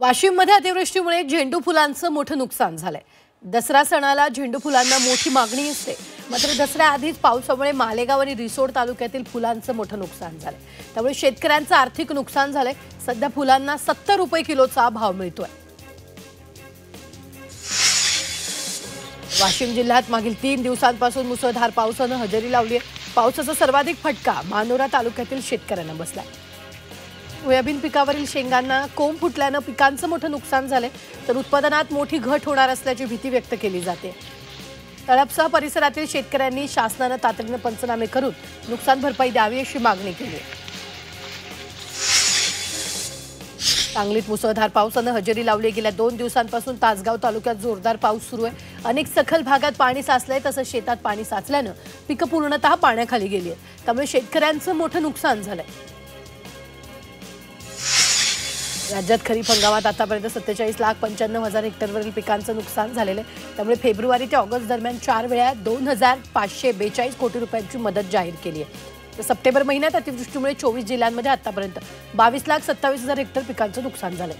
वाशिममध्ये अतिवृष्टीमुळे झेंडू फुलांचं मोठं नुकसान झालंय। दसरा सणाला झेंडू फुलांना मोठी मागणी असते, मात्र दसऱ्याआधीच पावसामुळे मालेगाव आणि रिसोड तालुक्यातील फुलांचं मोठं नुकसान झालंय। त्यामुळे शेतकऱ्यांचं आर्थिक नुकसान झालंय। सध्या फुलांना 70 रुपये किलोचा भाव मिळतोय। वाशिम जिल्ह्यात मागील 3 दिवसांपासून मुसळधार पावसानं हजेरी लावली आहे। पावसाचा सर्वाधिक फटका मानोरा तालुक्यातील शेतकऱ्यांना बसलाय। सोयाबीन पिकावरील शेंगांना कोंब फुटल्यानं पिकांचं मोठं नुकसान झालंय, तर उत्पादनात मोठी घट होणार असल्याची भीती व्यक्त केली जाते। तळपसह परिसरातील शेतकऱ्यांनी शासनानं तातडीनं पंचनामे करून नुकसान भरपाई द्यावी अशी मागणी केली आहे। सांगलीत मुसळधार पावसानं हजेरी लावली। गेल्या 2 दिवसांपासून तासगाव तालुक्यात जोरदार पाऊस सुरू आहे। अनेक सखल भागात पाणी साचलंय, तसंच शेतात पाणी साचल्यानं पिकं पूर्णतः पाण्याखाली गेली आहेत। त्यामुळे शेतकऱ्यांचं मोठं नुकसान झालंय। राज्यात खरीप हंगामात आतापर्यंत 47,95,000 हेक्टरवरील पिकांचं नुकसान झालेलं आहे। त्यामुळे फेब्रुवारी ते ऑगस्ट दरम्यान 4 वेळा 2,542 कोटी रुपयांची मदत जाहीर केली आहे। तर सप्टेंबर महिन्यात अतिवृष्टीमुळे 24 जिल्ह्यांमध्ये आतापर्यंत 22,27,000 हेक्टर पिकांचं नुकसान झालंय।